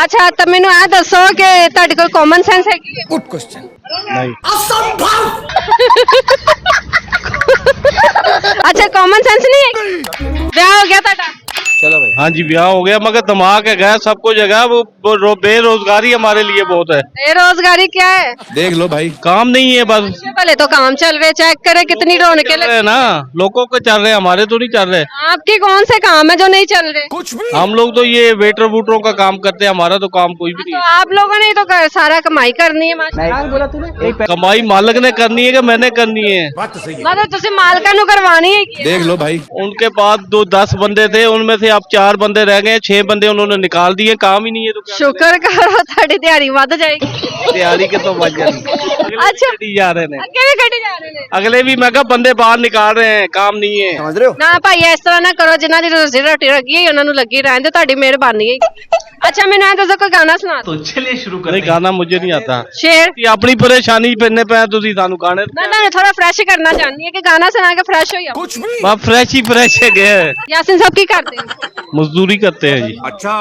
ਅੱਛਾ ਤਾਂ ਮੈਨੂੰ ਇਹ ਦੱਸੋ ਕਿ ਤੁਹਾਡੇ ਕੋਲ ਕਾਮਨ ਸੈਂਸ ਹੈਗੀ ਹੈ? Good question. नहीं। ਅੱਛਾ ਕਾਮਨ ਸੈਂਸ ਨਹੀਂ ਹੈ? ਵਿਆਹ ਹੋ ਗਿਆ ਤੁਹਾਡਾ? चलो भाई। हाँ जी ब्याह हो गया मगर दिमाग है सब कुछ है वो बेरोजगारी हमारे लिए बहुत है। बेरोजगारी क्या है? देख लो भाई। काम नहीं है बस। भले तो काम चल रहे, चेक करे कितनी रौनकें चल लग रहे हैं ना, लोगों के चल रहे हैं, हमारे तो नहीं चल रहे। आपके कौन से काम है जो नहीं चल रहे? कुछ भी। हम लोग तो ये वेटर वूटरों का काम करते हैं, हमारा तो काम कोई भी तो नहीं आप लोगों ने तो सारा कमाई करनी है है। कमाई मालिक ने करनी है कि मैंने करनी है? बात तो सही है। मतलब तुसी मालका नु करवानी है। देख लो भाई। उनके पास 10 बंदे थे, उनमें से अब 4 बंदे रह गए, 6 बंदे उन्होंने निकाल दिए, काम ही नहीं है तो क्या शुक्र करो ਤੁਹਾਡੀ ਦਿਹਾੜੀ ਵੱਧ ਜਾਏਗੀ। करें? तैयारी के तो बच जाती। अच्छा। जा रहे हैं ਅੱਗੇ ਵੀ ਕੱਢੀ ਜਾ ਰਹੇ ਨੇ। अगले भी मैं कहा बंदे बाहर निकाल रहे हैं, काम नहीं है। समझ रहे हो? ਨਾ ਭਾਈ ਇਸ ਤਰ੍ਹਾਂ ਨਾ ਕਰੋ, ਜਿਨ੍ਹਾਂ ਦੀ ਰੋਜ਼ੀ ਰੋਟੀ ਲੱਗੀ ਹੈ ਉਹਨਾਂ ਨੂੰ ਲੱਗੀ ਰਹਿਣ ਦਿਓ, ਤੁਹਾਡੀ ਮਿਹਰਬਾਨੀ ਹੈ। ਅੱਛਾ ਮੈਨੂੰ ਇਹ ਦੱਸੋ ਕੋਈ ਗਾਣਾ ਸੁਣਾ ਦਿਓ। नहीं गाना मुझे नहीं आता। ਸ਼ੇਰ ये अपनी परेशानी पेने पे तुसी सानू गाने ਮੈਂ ਤੁਹਾਨੂੰ ਥੋੜਾ ਫਰੈਸ਼ ਕਰਨਾ ਚਾਹੁੰਦੀ ਹਾਂ ਕਿ ਗਾਣਾ ਸੁਣਾ ਕੇ ਫਰੈਸ਼ ਹੋ ਜਾਓ। कुछ भी। बस फ्रेश ही फ्रेश है गए। ਯਾਸਿਨ ਸਾਹਿਬ ਕੀ ਕਰਦੇ ਹੋ? मजदूरी करते हैं जी। अच्छा।